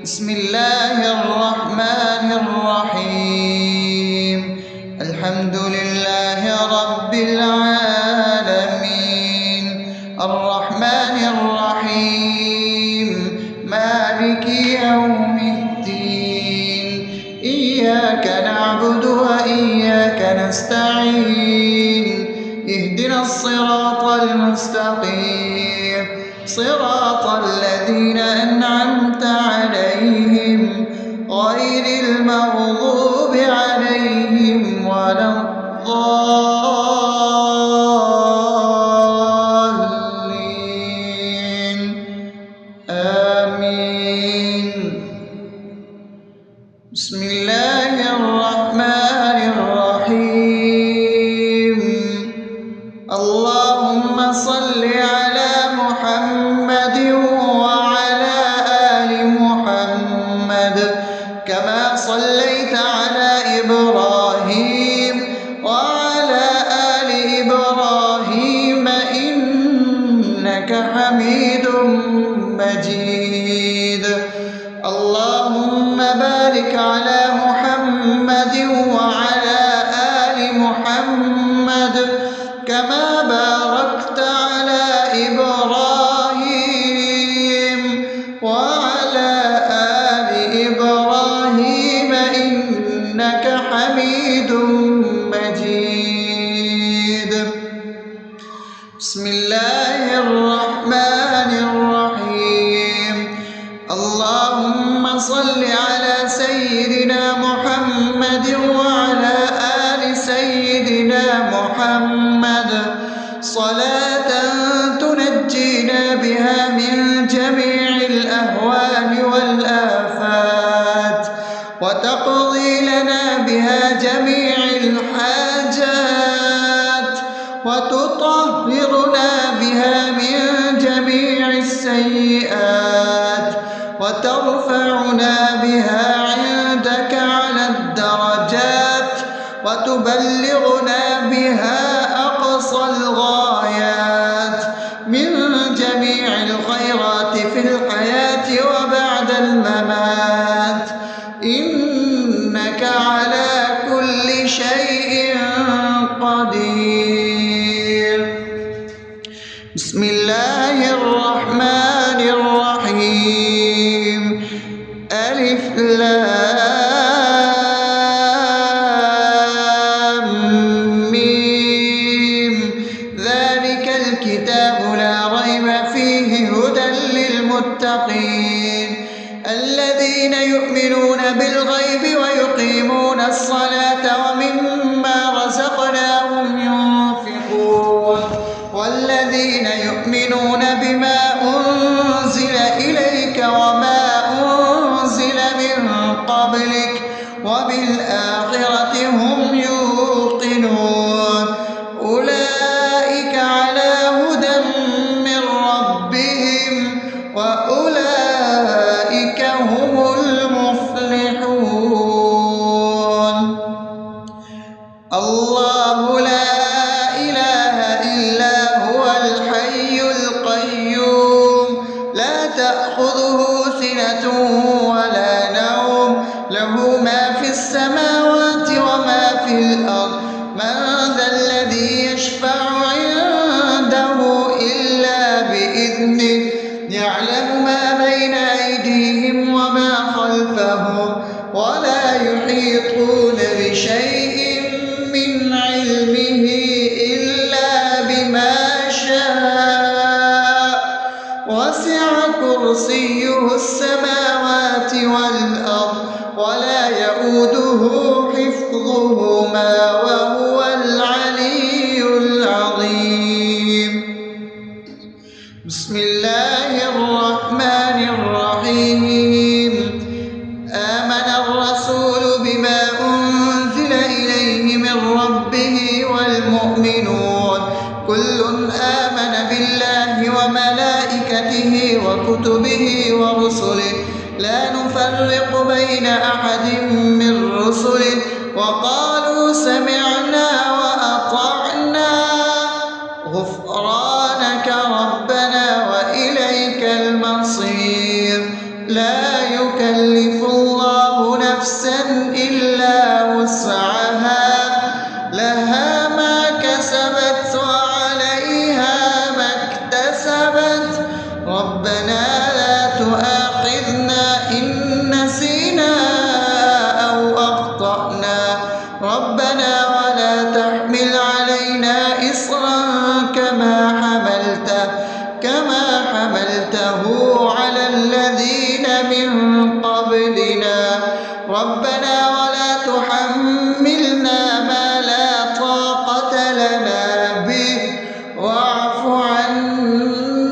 بسم الله الرحمن الرحيم. الحمد لله رب العالمين، الرحمن الرحيم، مالك يوم الدين. إياك نعبد وإياك نستعين، اهدنا الصراط المستقيم، صراط الذين أنعمت عليهم غير المغضوب عليهم ولا الضالين. آمين. بسم الله الرحمن الرحيم. اللهم صل على محمد وعلى آل محمد كما صليت على إبراهيم وعلى آل إبراهيم إنك حميد مجيد. اللهم بارك على محمد وعلى آل محمد كما باركت على إبراهيم وعلى آل إبراهيم إنك حميد مجيد. بسم الله الرحمن الرحيم. اللهم صل على سيدنا محمد وعلى آل سيدنا محمد صلاة تنجينا بها من جميع الأهوال والآفات، وتقضي لنا بها جميع الحاجات، وتطهرنا بها من جميع السيئات، وترفعنا بها عندك على الدرجات، وتبلغنا بها أقصى الغايات من جميع الخيرات في الحياة وبعد الممات، إنك على كل شيء قدير. بسم الله الرحمن الرحيم. ألف لام ميم. ذلك الكتاب لا ريب فيه هدى للمتقين الذين يؤمنون بالغيب ويقيمون الصلاة ومما رزقناهم ينفقون والذين يؤمنون بما أنزل إليك وما أنزل من قبلك وبالآخرة هم يوقنون أولئك على هدى من ربهم وأولئك هم المفلحون. الله لا إله إلا هو الحي القيوم لا تأخذه سنة ولا نوم له ما في السماوات وما في الأرض. من ذا الذي يشفع عنده إلا بإذنه يعلم ما بين أيديهم وما خلفهم ولا يحيطون بشيء من علمه إلا بما شاء وسع كرسيه السماوات والأرض ولا يؤوده حفظهما وهو العلي العظيم. بسم الله الرحمن الرحيم. آمن الرسول بما أنزل إليه من ربه والمؤمنون كل آمن بالله وملائكته وكتبه ورسله لا نفرق بين أحد من رسله وقالوا سمعنا وأطعنا غفرانك ربنا وإليك المصير. لا يكلف يكلف الله نفسا إلا وسعها لها ما كسبت وعليها ما اكتسبت ربنا لا تؤاخذنا إن نسينا أو أخطأنا ربنا ولا تحمل علينا إصرا كما حملته على الذين من قبلنا ربنا ولا تحملنا ما لا طاقة لنا به واعف عنا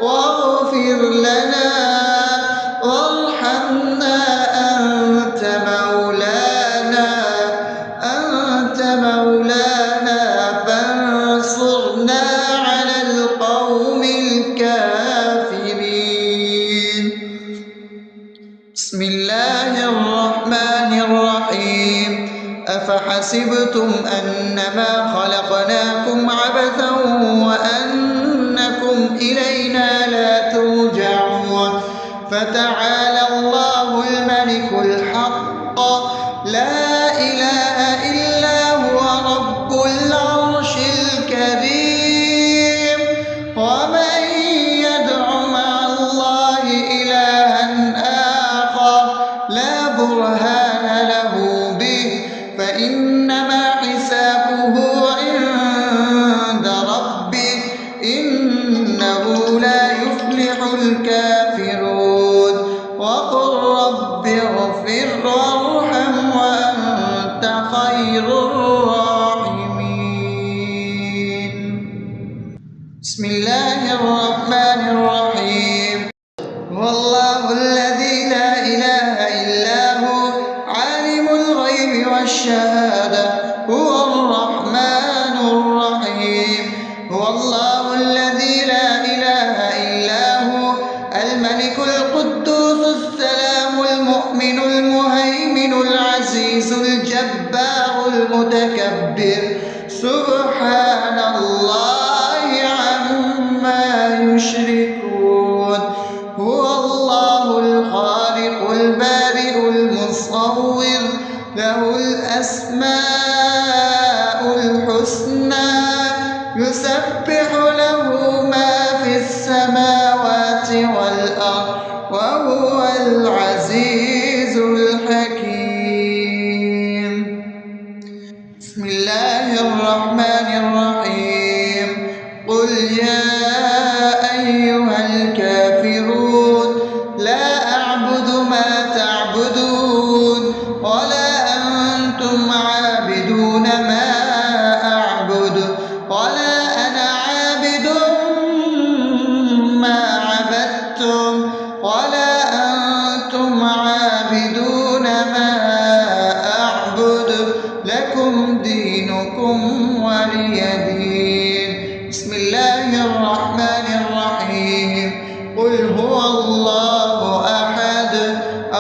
واغفر لنا وارحمنا أنت مولانا فانصرنا على القوم الكافرين. بسم الله الرحمن الرحيم أفحسبتم أنما خلقناكم عبثا وأنكم إلينا لا ترجعون فتعالى الله الملك الحق لا إله إلا هو رب العرش الكريم ومن يدع مع الله إلها آخر لا برهان له به فإنما حسابه عند ربه إنه لا يفلح الكافرون وقل رب اغفر وارحم وأنت خير الراحمين. بسم الله الرحمن الرحيم هو الله الذي لا إله إلا هو عالم الغيب والشهادة هو الرحمن الرحيم هو الله الذي لا إله إلا هو الملك القدوس السلام المؤمن المهيمن العزيز الجبار المتكبر سبحان الله عما يشركون هو الله الخالق البارئ المصور له الأسماء الحسنى يسبح له ما في السماوات والأرض وهو العزيز الحكيم. بسم الله الرحمن الرحيم قل يا أيها الكافرون لا أعبد ما تعبدون ولا أنتم عابدون ما أعبد ولا أنا عابد ما عبدتم ولا أنتم عابدون ما أعبد لكم دينكم ولي دين. بسم الله الرحمن الرحيم قل هو الله أحد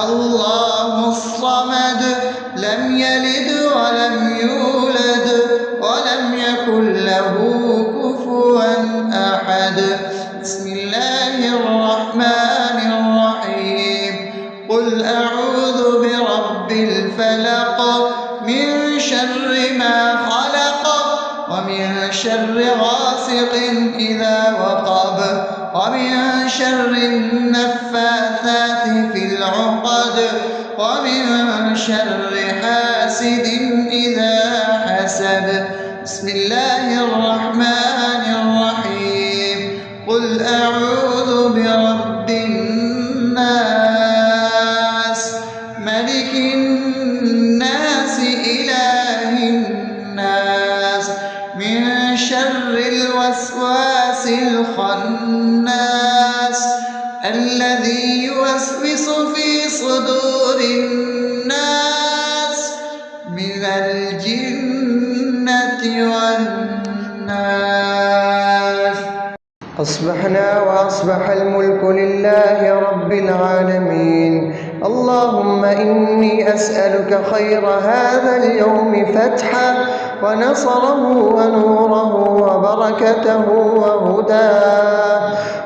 الله الصمد لم يلد ولم يولد ولم يكن له كفوا أحد. بسم الله الرحمن الرحيم قل أعوذ برب الفلق من شر ما خلق ومن شر غاسق إذا وقب ومن شر النفاثات في العقد ومن شر حاسد إذا حسد. بسم الله الرحمن الرحيم قل أعوذ برب الناس ملك الناس إله الناس من شر الوسواس الخناس الذي يوسوس في صدور الناس من الجنة والناس. أصبحنا وأصبح الملك لله رب العالمين اللهم إني أسألك خير هذا اليوم فتحه ونصره ونوره وبركته وهداه،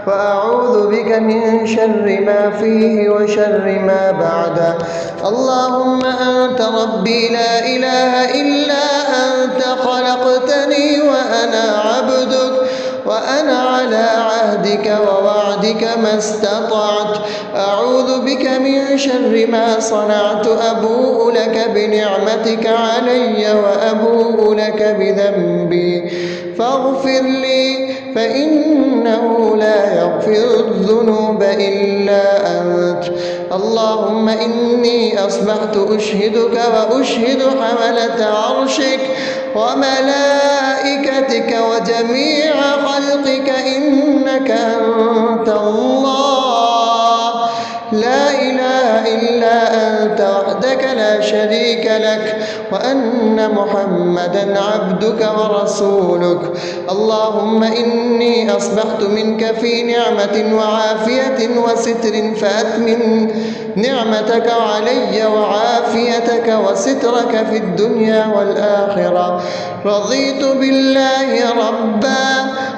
وأعوذ بك من شر ما فيه وشر ما بعده. اللهم أنت ربي لا إله إلا أنت، خلقتني وأنا عبدك، وأنا على عهدك ووعدك ما استطعت. أعوذ بك من شر ما صنعت، أبوء لك بنعمتك علي وأبوء لك بذنبي، فاغفر لي فإنه لا يغفر الذنوب إلا أنت. اللهم إني أصبحت أشهدك وأشهد حملة عرشك وملائكتك وجميع خلقك إنك أنت الله، لا إله إلا أنت وحدك لا شريك لك، وأن محمدا عبدك ورسولك. اللهم إني أصبحت منك في نعمة وعافية وستر، فأتمم نعمتك علي وعافيتك وسترك في الدنيا والآخرة. رضيت بالله ربا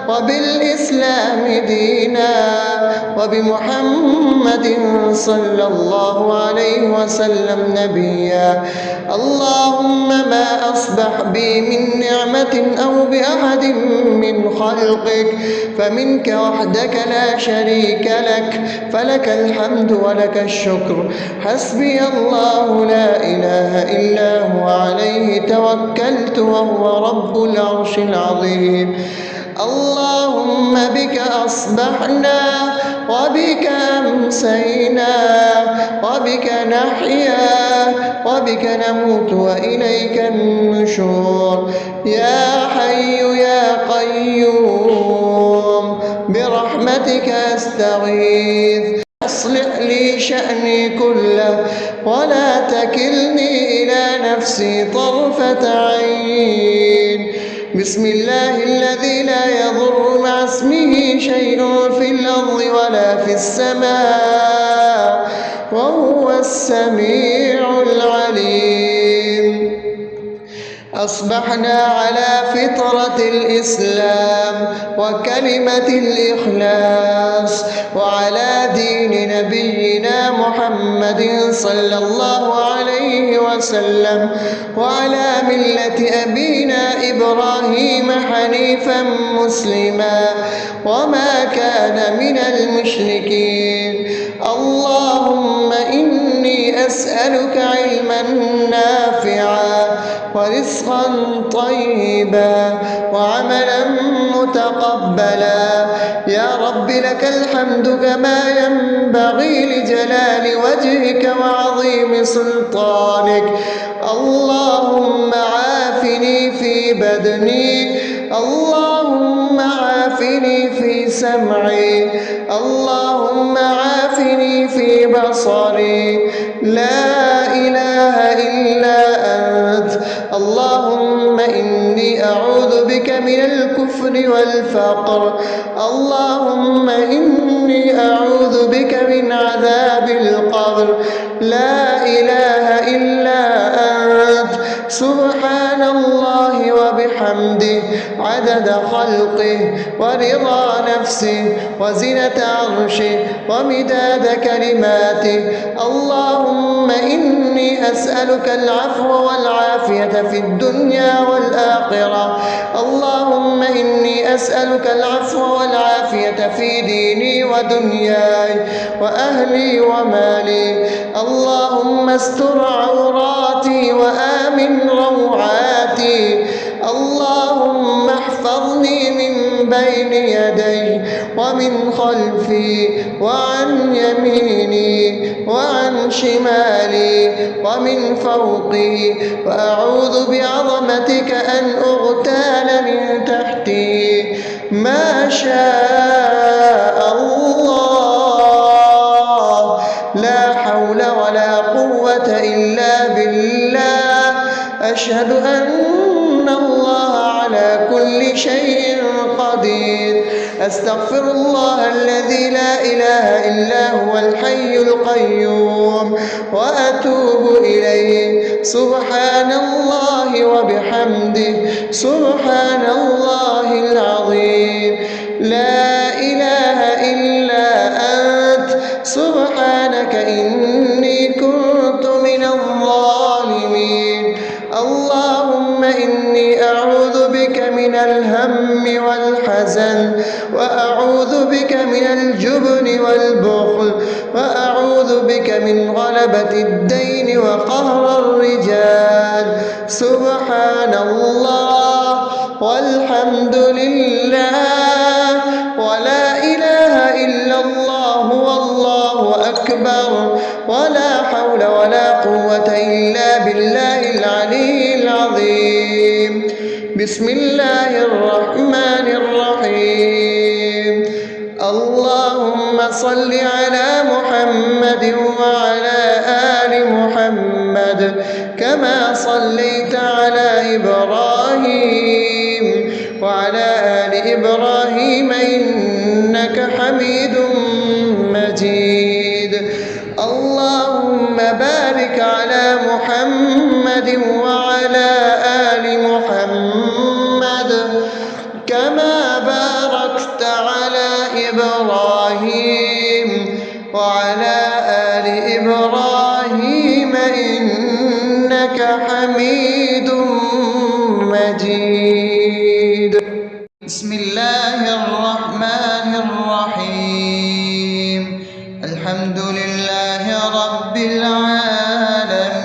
وبالإسلام دينا وبمحمد صلى الله عليه وسلم نبيا. اللهم ما أصبح بي من نعمة أو بأحد من خلقك فمنك وحدك لا شريك لك، فلك الحمد ولك الشكر. حسبي الله لا إله إلا هو، عليه توكلت وهو رب العرش العظيم. اللهم بك أصبحنا وبك أمسينا وبك نحيا وبك نموت وإليك النشور. يا حي يا قيوم برحمتك أستغيث، أصلح لي شأني كله ولا تكلني إلى نفسي طرفة عين. بسم الله الذي لا يضر مع اسمه شيء في الأرض ولا في السماء وهو السميع العليم. أصبحنا على فطرة الإسلام وكلمة الإخلاص وعلى دين نبينا محمد صلى الله عليه وسلم وعلى ملة أبينا إبراهيم حنيفا مسلما وما كان من المشركين. اللهم إني أسألك علما نافعا ورزقا طيبا وعملا متقبلا. يا رب لك الحمد كما ينبغي لجلال وجهك وعظيم سلطانك. اللهم عافني في بدني، اللهم عافني في سمعي، اللهم عافني في بصري. لا إله إلا أنت. اللهم إني أعوذ بك من الكفر والفقر. اللهم إني أعوذ بك من عذاب القبر. لا إله إلا أنت. سبحان الله وبحمده عدد خلقه ورضا نفسه وزنة عرشه ومداد كلماته. اللهم إني أسألك العفو والعافية في الدنيا والآخرة. اللهم إني أسألك العفو والعافية في ديني ودنياي وأهلي ومالي. اللهم استر عوراتي وآمن روعاتي. اللهم احفظني من بين يدي ومن خلفي وعن يميني وعن شمالي ومن فوقي، وأعوذ بعظمتك أن أغتال من تحتي. ما شاء الله، لا حول ولا قوة إلا بالله. أشهد أن الله على كل شيء قدير. أستغفر الله الذي لا إله إلا هو الحي القيوم وأتوب إليه. سبحان الله وبحمده سبحان الله العظيم. لا إله إلا أنت سبحانك إني كنت من الظالمين. اللهم إني أعوذ بك من الهم والحزن، وأعوذ بك من الجبن والبخل، وأعوذ بك من غلبة الدين وقهر الرجال. سبحان الله والحمد لله ولا إله إلا الله والله أكبر ولا حول ولا قوة إلا بالله العلي العظيم. بسم الله الرحمن الرحيم. اللهم صل على محمد وعلى آل محمد كما صليت على إبراهيم وعلى آل إبراهيم إنك حميد مجيد. اللهم بارك على محمد وعلى آل محمد كما باركت على إبراهيم وعلى آل إبراهيم إنك حميد مجيد. بسم الله الرحمن الرحيم. الحمد لله رب العالمين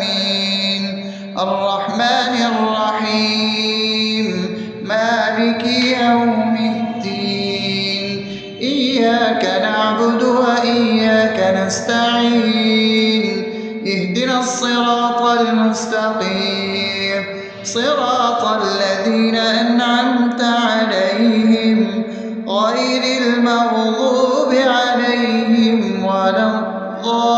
الرحمن الرحيم مالك يوم الدين. إياك نعبد وإياك نستعين. اهدنا الصراط المستقيم صراط الذين أنعمت عليهم غير المغضوب عليهم ولا الضالين.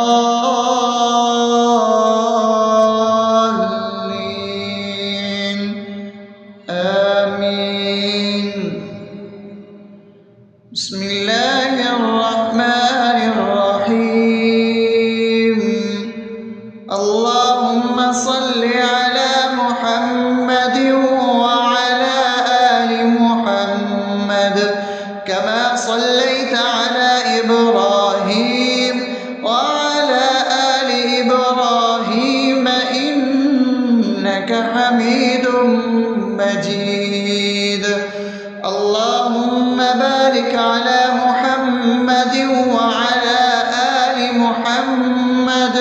آمين. بسم الله الرحمن الرحيم. اللهم صل على محمد وعلى آل محمد كما صليت على إبراهيم وعلى آل إبراهيم إنك حميد مجيد. اللهم بارك على محمد وعلى آل محمد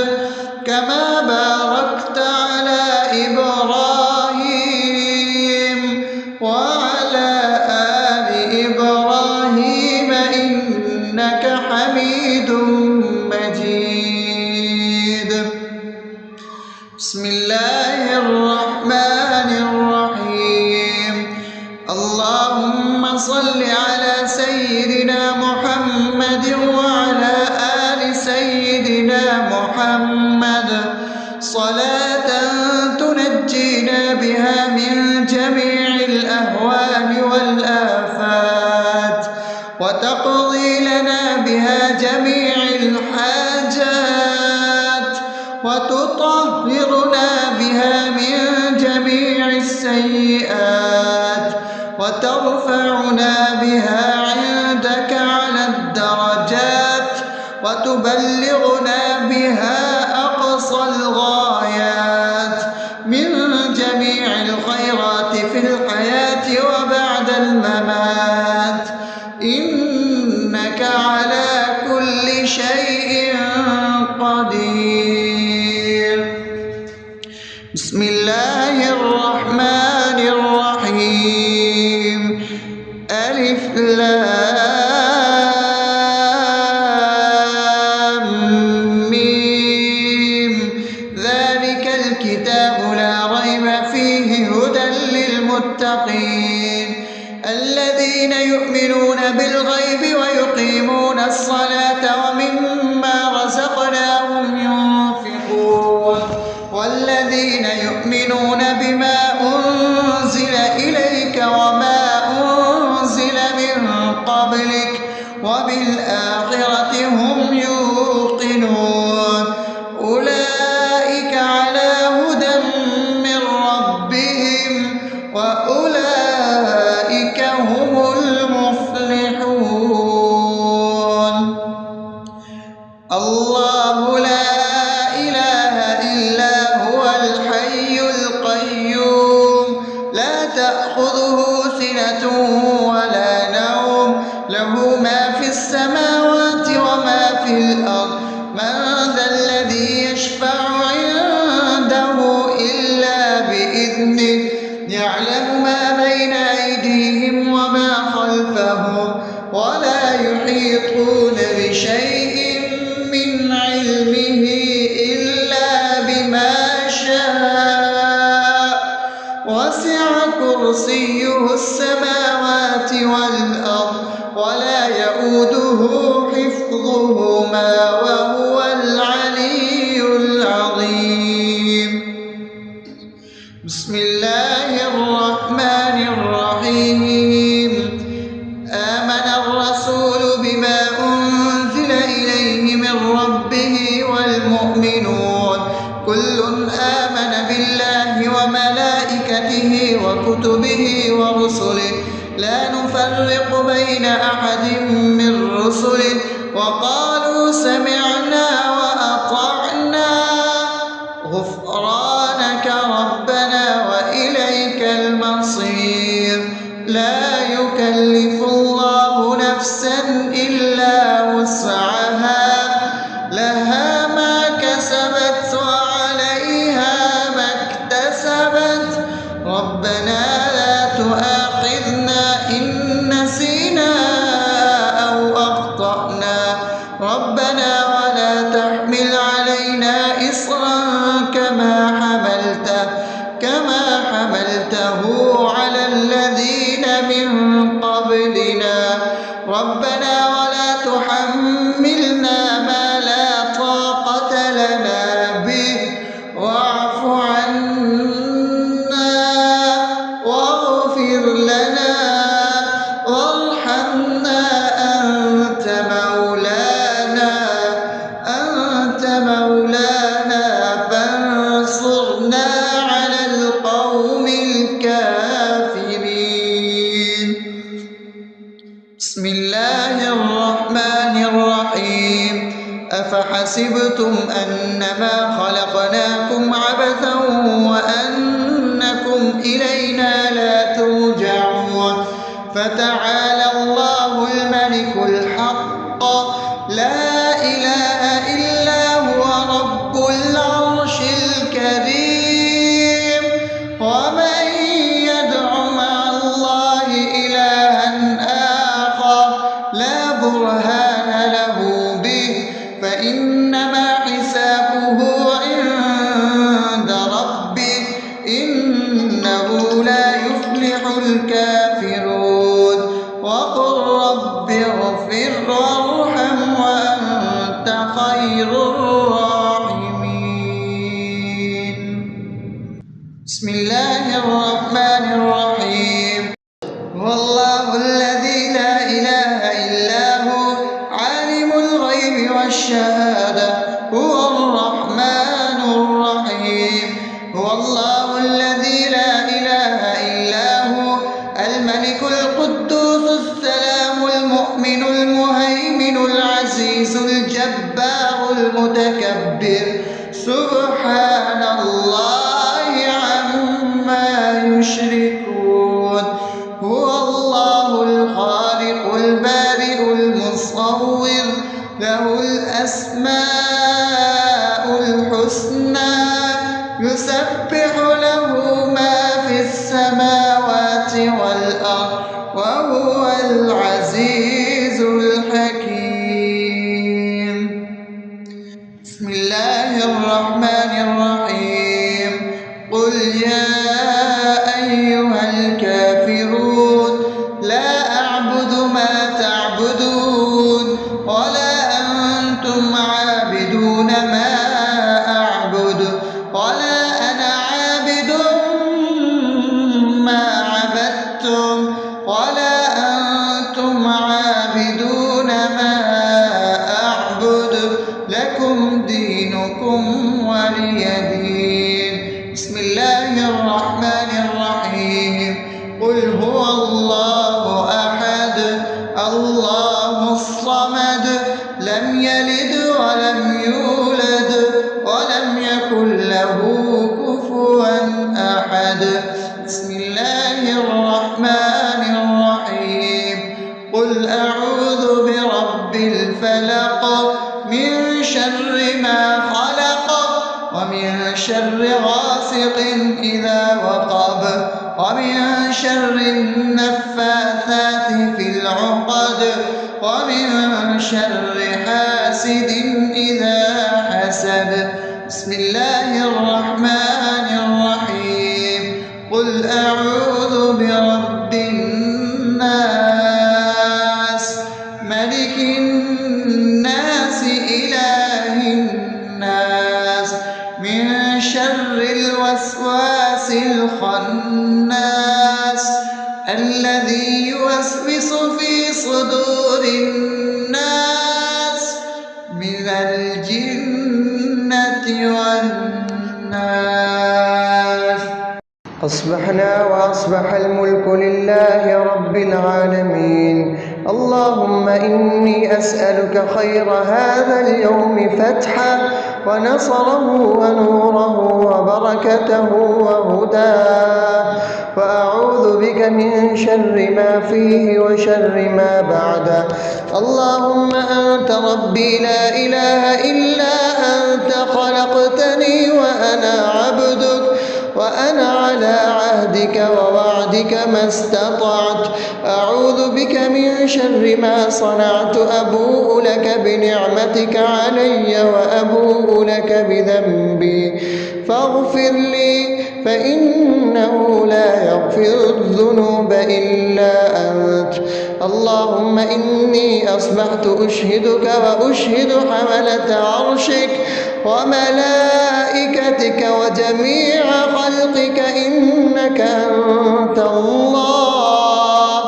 كما باركت على إبراهيم وعلى آل إبراهيم إنك حميد مجيد. بسم الله الرحمن الرحيم. اللهم صل على سيدنا محمد وعلى آل سيدنا محمد صلاة تنجينا بها من جميع الأهوال والآفات وتقضي لنا بها جميع الحاجات وتطهرنا بها من جميع السيئات وترفعنا بها عندك على الدرجات وتبلغنا بها أقصى الغايات من جميع الخيرات في الحياة وبعد الممات إنك على كل شيء قدير. بسم الله الرحمن الرحيم. ألف لام ميم. ذلك الكتاب لا ريب فيه هدى للمتقين الذين يؤمنون بالغيب ويقيمون الصلاة ومما رزقناهم ينفقون والذين يؤمنون بإذنه يعلم ما بين أيديهم وما خلفهم ولا يحيطون بشيء من علمه إلا بما شاء وسع كرسيه السماوات والأرض ولا يئوده حفظهما وهو العلي العظيم. بسم الله الرحمن الرحيم. آمن الرسول بما أنزل إليه من ربه والمؤمنون كل آمن بالله وملائكته وكتبه ورسله لا نفرق بين أحد من رسله وقالوا سمعنا وأطعنا غفرانك ربنا وإليك المصير. لا يكلف الله نفسا إلا وسعها لها ما كسبت وعليها ما اكتسبت ربنا لا تؤاخذنا إن نسينا أو أخطأنا ربنا ولا تحمل علينا إصرا كما حملته على الذين من قبلنا ربنا ولا تحملنا ما لا طاقة لنا به واعف عنا واغفر لنا وارحمنا أنت مولانا فانصرنا على القوم الكافرين. بسم الله الرحمن الرحيم. أفحسبتم أنما خلقناكم عبثا وأنكم إلينا لا ترجعون فتعالى الله الملك الحق لا إله إلا هو رب العرش الكريم. ومن يدع مع الله إلها آخر لا برهان له به فإنما حسابه عند ربه إنه لا يفلح الكافرون. وقل رب اغفر وارحم وأنت خير الراحمين. بسم الله الرحمن الرحيم. هو الله الذي لا إله إلا هو عالم الغيب والشهادة هو الرحمن الرحيم. هو الله الذي لا إله إلا هو الملك القدوس السلام المؤمن المهيمن العزيز الجبار المتكبر سبحان الله عما يشركون. هو الله الخالق البارئ المصور له الأسماء الحسنى يسبح له ما في السماوات والأرض وهو العزيز الحكيم. بسم الله الرحمن الرحيم. قل يا أيها الكافرون لا أعبد ما تعبدون ولا أنتم عابدون ما أعبد ولا أنا عابد ما عبدتم ولا أنتم عابدون ما أعبد لكم دينكم ولي دين. بسم الله الرحمن الرحيم. قل هو الله أحد الله الصمد لم يلد ولم يولد ولم يكن له كفوا أحد. بسم الله الرحمن الرحيم. قل أعوذ برب الفلق من شر ما خلق ومن شر غاسق إذا وقب شر النفاثات في العقد ومن شر حاسد إذا حسد. بسم الله الرحمن الرحيم. قل أعوذ برب الناس ملك الناس إله الناس من شر الوسواس الخناس الذي يوسوس في صدور الناس من الجنة والناس. أصبحنا وأصبح الملك لله رب العالمين. اللهم إني أسألك خير هذا اليوم فتحه ونصره ونوره وبركته وهداه، وأعوذ بك من شر ما فيه وشر ما بعده. اللهم أنت ربي لا إله إلا أنت، خلقتني وأنا عبدك، وأنا على عهدك ووعدك ما استطعت. أعوذ بك من شر ما صنعت. أبوء لك بنعمتك علي وأبوء لك بذنبي فاغفر لي، فإنه لا يغفر الذنوب إلا أنت. اللهم إني أصبحت أشهدك وأشهد حملة عرشك وملائكتك وجميع خلقك إنك أنت الله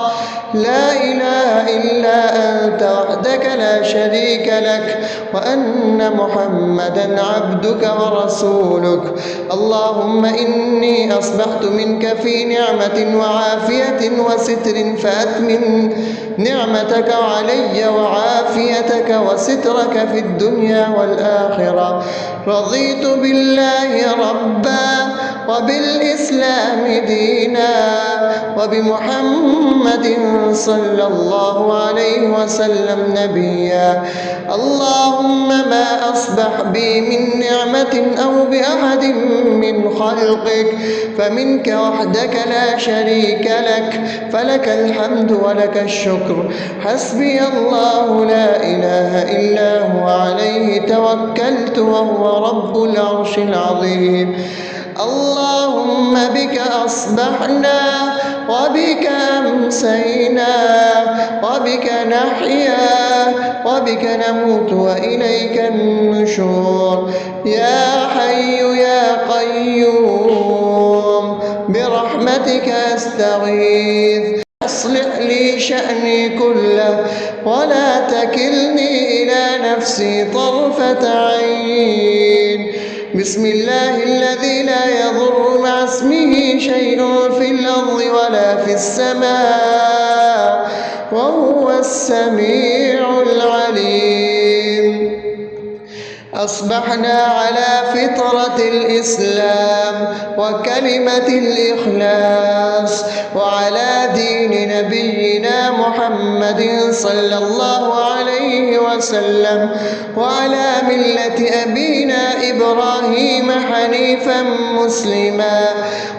لا إله إلا أنت وحدك لا شريك لك، وأن محمدا عبدك ورسولك. اللهم إني أصبحت منك في نعمة وعافية وستر، فأتمم نعمتك علي وعافيتك وسترك في الدنيا والآخرة. رضيت بالله ربا وبالإسلام دينا وبمحمد صلى الله عليه وسلم نبيا. اللهم ما أصبح بي من نعمة أو بأحد من خلقك فمنك وحدك لا شريك لك، فلك الحمد ولك الشكر. حسبي الله لا إله إلا هو عليه توكلت وهو رب العرش العظيم. اللهم بك أصبحنا وبك أمسينا وبك نحيا وبك نموت وإليك النشور. يا حي يا قيوم برحمتك أستغيث، أصلح لي شأني كله ولا تكلني إلى نفسي طرفة عين. بسم الله الذي لا يضر مع اسمه شيء في الأرض ولا في السماء وهو السميع العليم. أصبحنا على فطرة الإسلام وكلمة الإخلاص وعلى دين نبينا محمد صلى الله عليه وسلم وعلى ملة أبينا إبراهيم حنيفا مسلما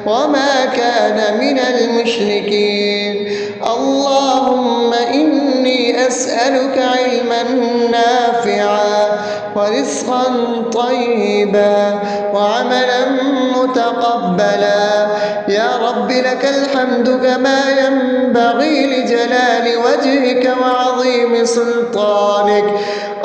وما كان من المشركين. اللهم إني أسألك علما نافعا ورزقا طيبا وعملا متقبلا. يا رب لك الحمد كما ينبغي لجلال وجهك وعظيم سلطانك.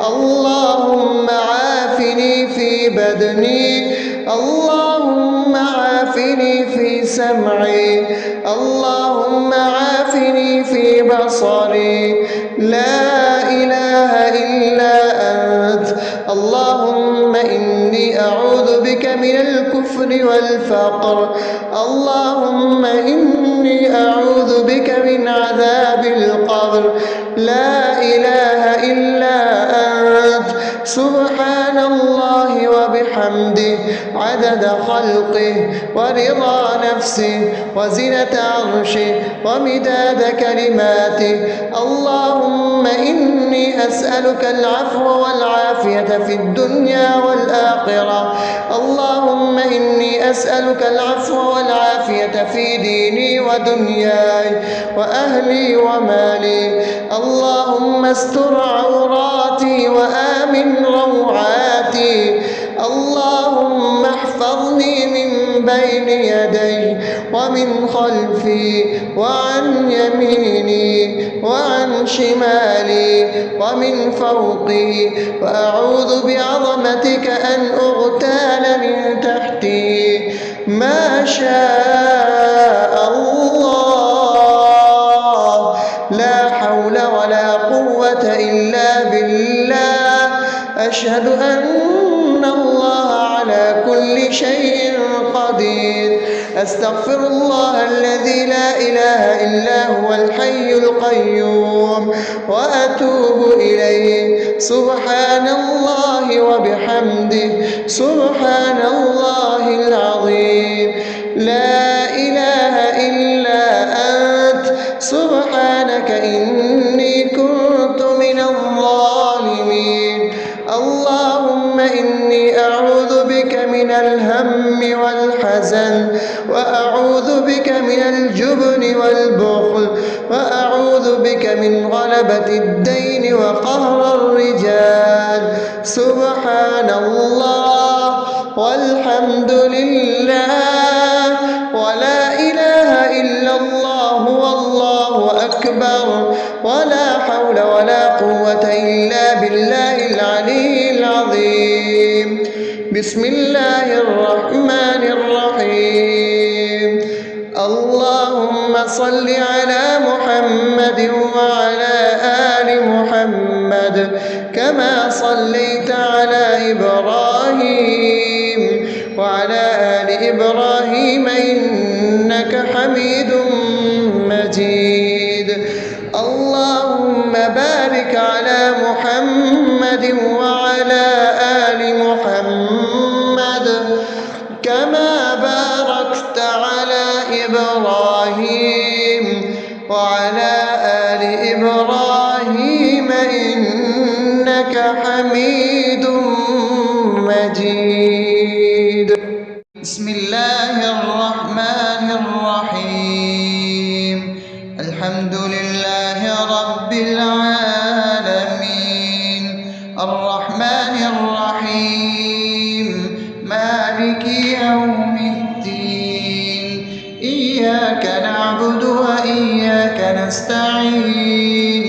اللهم عافني في بدني، اللهم عافني في سمعي، اللهم عافني في بصري. لا إله إلا أنت. اللهم إني أعوذ بك من الكفر والفقر. اللهم إني أعوذ بك من عذاب القبر. لا إله إلا أنت. سبحان الله وبحمده عدد خلقه ورضا نفسه وزنة عرشه ومداد كلماته. اللهم إني أسألك العفو والعافية في الدنيا والآخرة. اللهم إني إني أسألك العفو والعافية في ديني ودنياي وأهلي ومالي. اللهم استر عوراتي وآمن روعاتي. اللهم احفظني من بين يدي ومن خلفي وعن يميني وعن شمالي ومن فوقي، وأعوذ بعظمتك أن أغتال من تحتي. ما شاء الله، لا حول ولا قوة إلا بالله. أشهد أن الله على كل شيء قدير. أستغفر الله الذي لا إله إلا هو الحي القيوم وأتوب إليه. سبحان الله وبحمده، سبحان الله العظيم. لا إله إلا أنت، سبحانك إني كنت من الظالمين. اللهم إني أعوذ بك من الهم والحزن، وأعوذ بك من الجبن والبخل، وأعوذ بك من غلبة الدين وقهر الرجال. سبحان الله والحمد لله ولا إله إلا الله والله أكبر، ولا حول ولا قوة إلا بالله العلي العظيم. بسم الله الرحمن الرحيم. اللهم صل على محمد وعلى آل محمد كما صليت على إبراهيم وعلى آل إبراهيم إنك حميد مجيد. اللهم بارك على محمد وعلى آل محمد كما باركت على إبراهيم وعلى آل إبراهيم إنك حميد مجيد. بسم الله الرحمن الرحيم. الحمد لله رب العالمين، الرحمن الرحيم، مالك يوم الدين. إياك نعبد وإياك نستعين.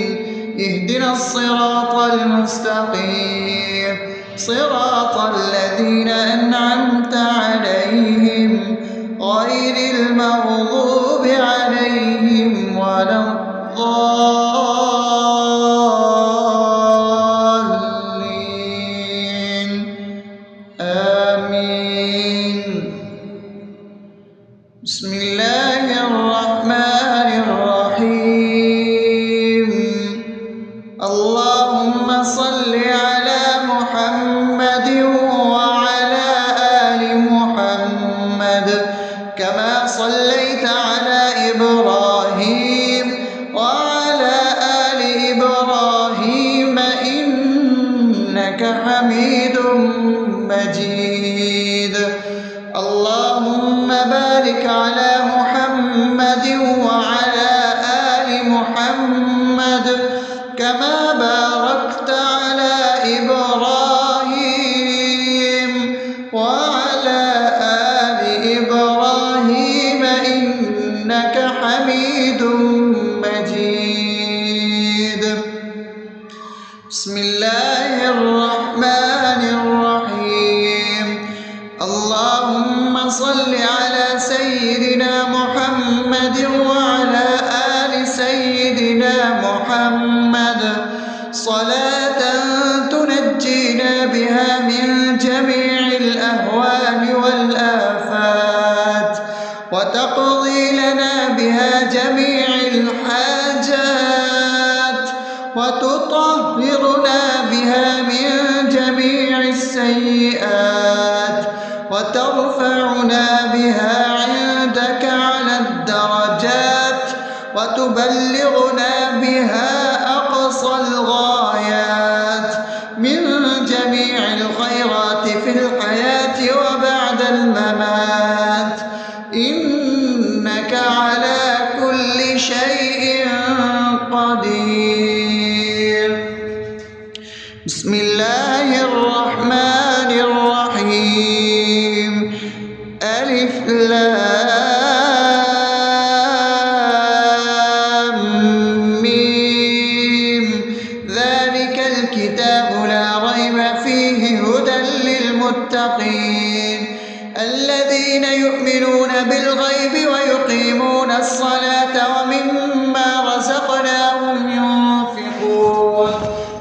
اهدنا الصراط المستقيم، صراط الذين أنعمت عليهم غير المغضوب عليهم ولا الضالين. آمين. بسم الله الرحمن الرحيم. اللهم صل على محمد وعلى آل محمد كما صليت على إبراهيم وعلى آل إبراهيم إنك حميد مجيد. اللهم بارك على محمد وعلى آل محمد كما باركت على إبراهيم وعلى آل إبراهيم إنك حميد مجيد. بسم الله الرحمن الرحيم. اللهم صل على سيدنا محمد وعلى آل سيدنا محمد صلاة تنجينا بها من جميع الأهوال والآفات، وتقضي لنا بها جميع الحاجات، وتطهرنا بها من جميع السيئات، وترفعنا بها عندك على الدرجات، وتبلغنا بها أقصى الغايات من جميع الخيرات في الحياة وبعد الممات. لام ميم ذلك الكتاب لا ريب فيه هدى للمتقين الذين يؤمنون بالغيب ويقيمون الصلاة ومما رزقناهم ينفقون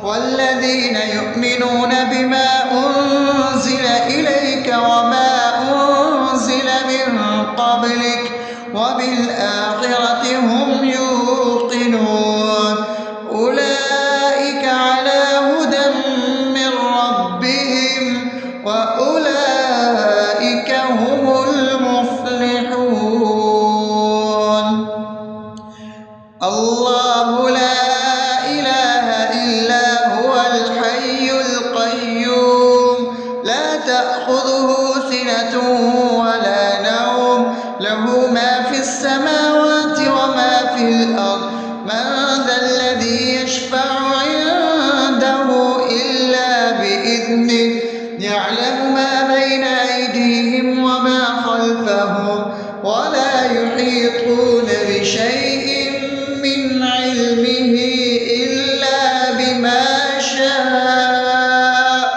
والذين يؤمنون بما أنزل إليك وما أنزل من قبلك وبالآخرة هم يوقنون أولئك على هدى من ربهم وأولئك هم المفلحون الله لا إله إلا هو الحي القيوم لا تأخذه سنة ولا نوم له ما في السماوات وما في الأرض من ذا الذي يشفع عنده إلا بإذنه يعلم ما بين أيديهم وما خلفهم ولا يحيطون بشيء من علمه إلا بما شاء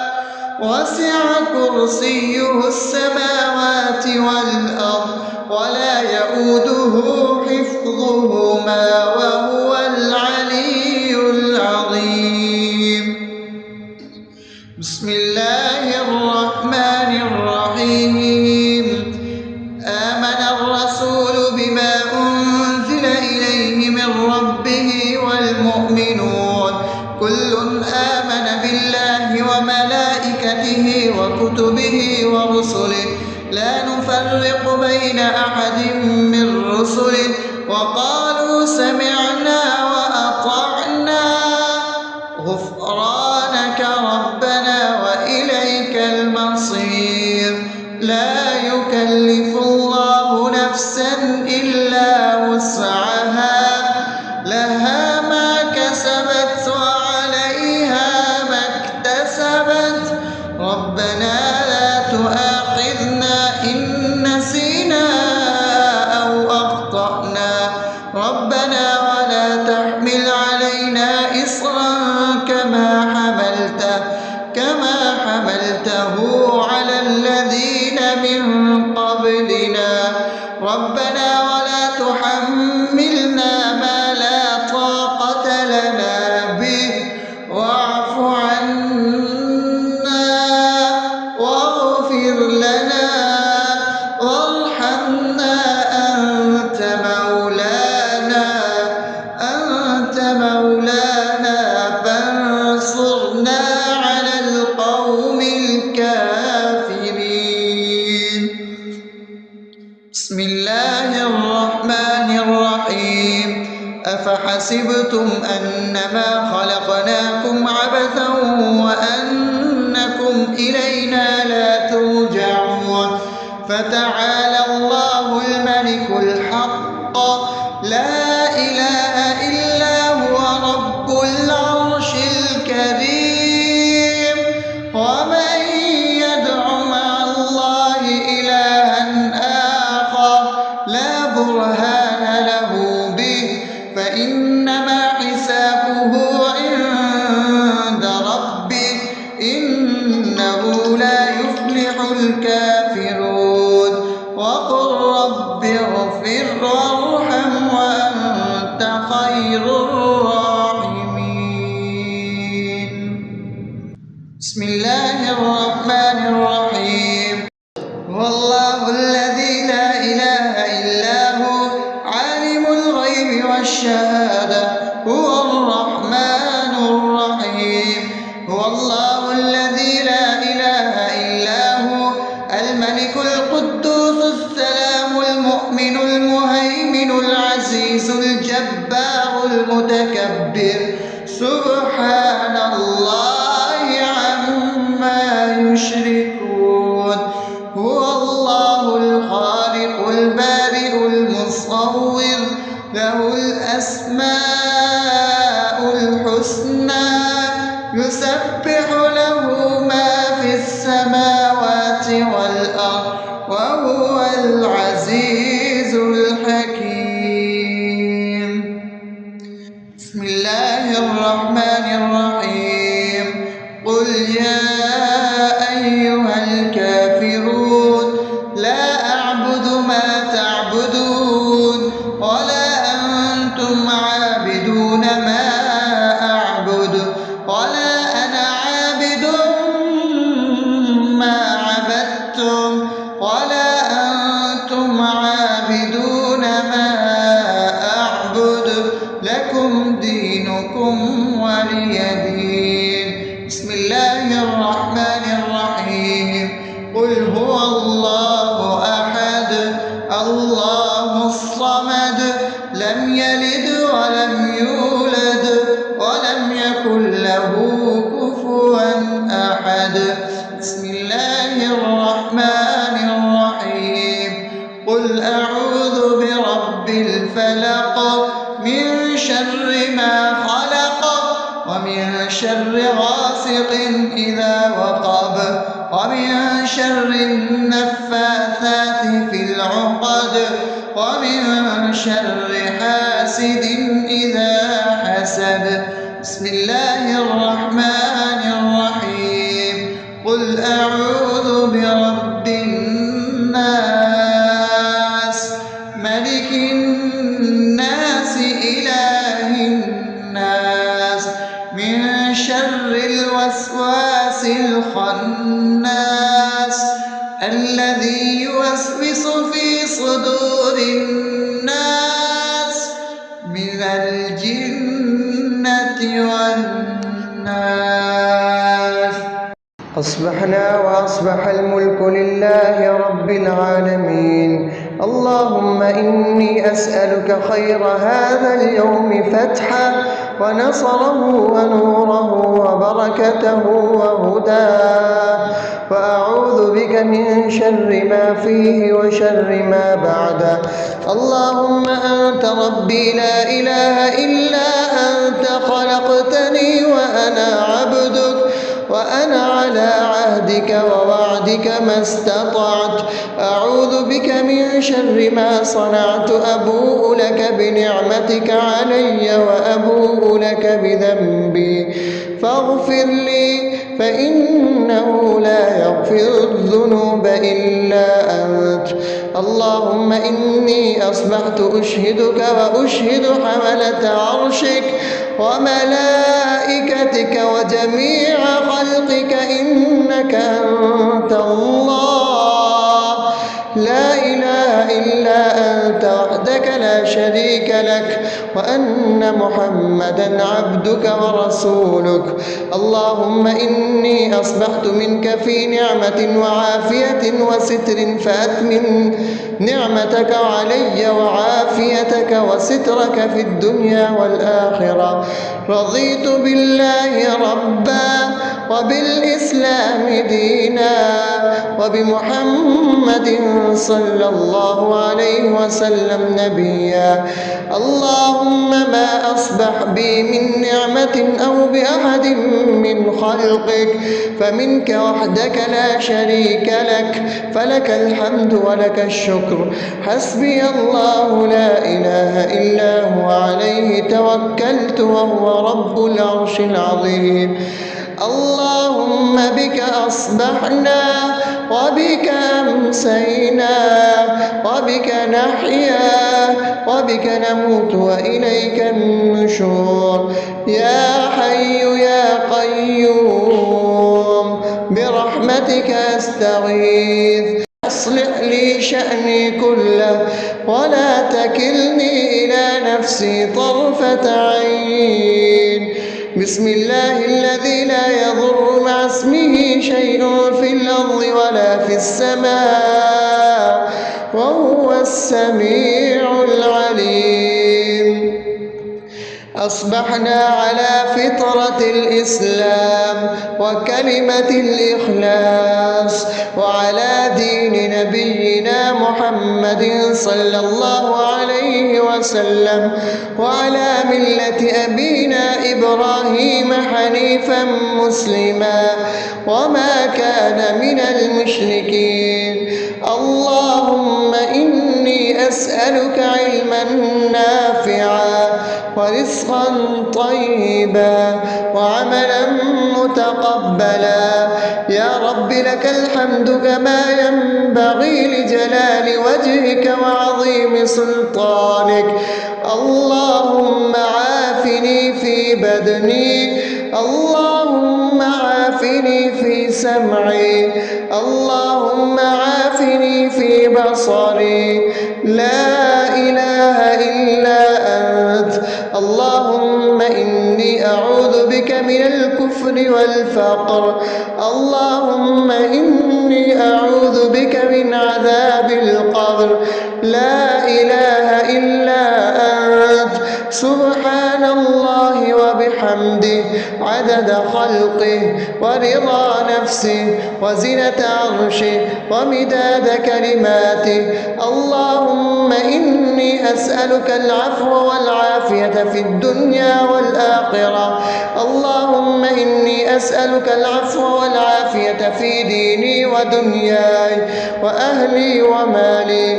وسع كرسيه السماوات والأرض ولا يؤوده حفظهما وهو العلي العظيم بسم الله الرحمن الرحيم آمن الرسول بما أنزل إليه من ربه والمؤمنون كل آمن بالله وملائكته وكتبه ورسله لا نفرق بين أحد من رسله وقالوا سمعنا وأطعنا غفرانك ربنا وإليك المصير لا يكلف الله نفسا إلا وسعها لها ما كسبت وعليها ما اكتسبت ربنا لا تؤاخذنا إن نسينا أو أخطأنا ربنا ولا تحمل علينا إصرا كما حملته على الذين من قبلنا ربنا ولا تحملنا ما لا طاقة لنا به واعف عنا واغفر لنا وارحمنا أنت مولانا فانصرنا على القوم الكافرين بسم الله الرحمن الرحيم أفحسبتم أنما خلقناكم عبثا وأنكم إلينا لا ترجعون فتعالى الله الملك الحق لا إله إلا هو رب العرش الكريم ومن يدع مع الله إلها آخر لا برهان له به فإنما حسابه عند ربه إنه لا يفلح الكافرون وقل رب اغفر وارحم وأنت خير الراحمين بسم الله الرحمن الرحيم هو الله الذي لا إله إلا هو عالم الغيب والشهادة هو الرحمن الرحيم هو الله الذي لا إله إلا هو الملك القدوس السلام المؤمن المهيمن العزيز الجبار المتكبر سبحان الله عما يشركون هو الله الخالق البارئ المصور له الأسماء الحسنى يسبح له ما في السماوات والأرض وهو العزيز الحكيم. بسم الله الرحمن الرحيم. قل يا أيها الكافرون لا أعبد ما تعبدون ولا أنتم عابدون ما أعبد ولا أنا عابد ما عبدتم ولا أنتم عابدون ما أعبد لكم دينكم ولي دين. بسم الله الرحمن الرحيم. قل هو الله أحد الله الصمد لم يلد ولم يولد ولم يكن له كفوا أحد. بسم الله الرحمن الرحيم. قل أعوذ برب الفلق من شر ما خلق ومن شر غاسق إذا وقب ومن شر النفاثات في العقد ومن شر حاسد إذا حسد. بسم الله الرحمن الرحيم. قل أعوذ برب الناس ملك الناس إله الناس من شر الوسواس الخناس الذي يوسوس في صدور الناس من الجنة والناس. أصبحنا وأصبح الملك لله رب العالمين. اللهم إني أسألك خير هذا اليوم فتحه ونصره ونوره وبركته وهداه، وأعوذ بك من شر ما فيه وشر ما بعده. اللهم أنت ربي لا إله إلا أنت خلقتني وأنا عبدك وأنا على عهدك ووعدك ما استطعت. أعوذ بك من شر ما صنعت. أبوء لك بنعمتك علي وأبوء لك بذنبي فاغفر لي فإنه لا يغفر الذنوب إلا أنت. اللهم إني أصبحت أشهدك وأشهد حملة عرشك وملائكتك وجميع خلقك إنك أنت الله لا إله إلا أنت وحدك لا شريك لك وأن محمدا عبدك ورسولك. اللهم إني أصبحت منك في نعمة وعافية وستر فأتمم نعمتك علي وعافيتك وسترك في الدنيا والآخرة. رضيت بالله ربا وبالإسلام دينا وبمحمد صلى الله عليه وسلم نبيا. اللهم ما أصبح بي من نعمة أو بأحد من خلقك فمنك وحدك لا شريك لك فلك الحمد ولك الشكر. حسبي الله لا إله إلا هو عليه توكلت وهو رب العرش العظيم. اللهم بك أصبحنا وبك أمسينا وبك نحيا وبك نموت وإليك النشور. يا حي يا قيوم برحمتك أستغيث. أصلح لي شأني كله ولا تكلني إلى نفسي طرفة عين. بسم الله الذي لا يضر مع اسمه شيء في الأرض ولا في السماء وهو السميع العليم. أصبحنا على فطرة الإسلام وكلمة الإخلاص وعلى دين نبينا محمد صلى الله عليه وسلم وعلى ملة أبينا إبراهيم حنيفا مسلما وما كان من المشركين. اللهم أسألك علما نافعا ورزقا طيبا وعملا متقبلا. يا رب لك الحمد كما ينبغي لجلال وجهك وعظيم سلطانك. اللهم عافني في بدني، اللهم عافني في سمعي، اللهم عافني في بصري. لا إله إلا أنت. اللهم إني أعوذ بك من الكفر والفقر. اللهم إني أعوذ بك من عذاب القبر. لا إله إلا أنت. سبحان الله وبحمده عدد خلقه ورضا نفسه وزنة عرشه ومداد كلماته. اللهم إني أسألك العفو والعافية في الدنيا والآخرة. اللهم إني أسألك العفو والعافية في ديني ودنياي وأهلي ومالي.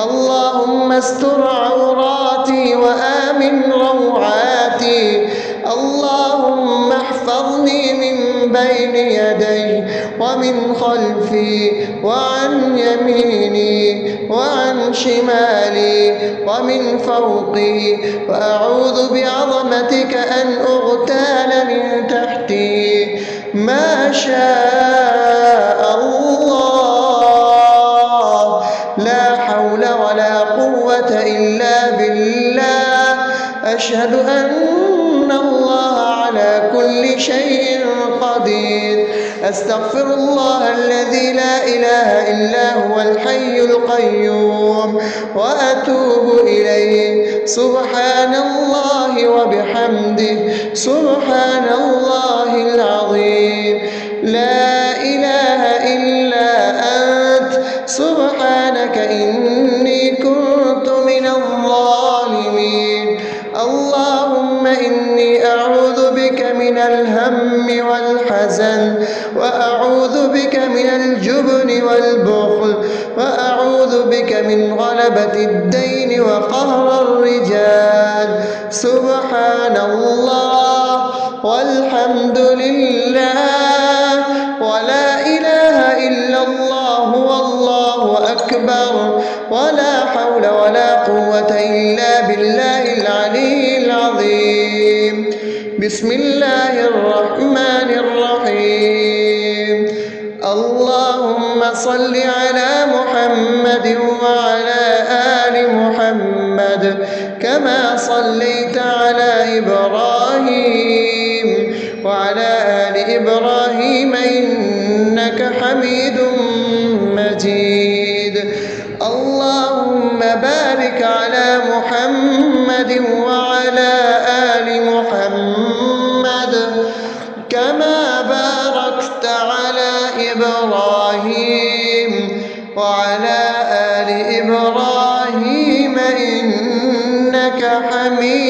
اللهم استر عوراتي وآمن روعاتي. اللهم احفظني من بين يدي ومن خلفي وعن يميني وعن شمالي ومن فوقي، وأعوذ بعظمتك أن أغتال من تحتي. ما شاء الله، لا حول ولا قوة إلا بالله. أشهد أن الله على كل شيء قدير. أستغفر الله الذي لا إله إلا هو الحي القيوم وأتوب إليه. سبحان الله وبحمده سبحان الله العظيم. لا إله إلا أنت. سبحانك إني كنت من الظالمين. اللهم إني أعوذ بك من الهم والحزن، وأعوذ بك من الجبن والبخل، وأعوذ بك من غلبة الدين وقهر الرجال. سبحان الله والحمد لله ولا إله إلا الله والله أكبر، ولا حول ولا قوة إلا بالله العلي العظيم. بسم الله الرحمن الرحيم. اللهم صل على محمد وعلى آل محمد كما صليت على إبراهيم وعلى آل إبراهيم إنك حميد مجيد. اللهم بارك على محمد وعلى آل محمد كما باركت على إبراهيم وعلى آل إبراهيم إنك حميد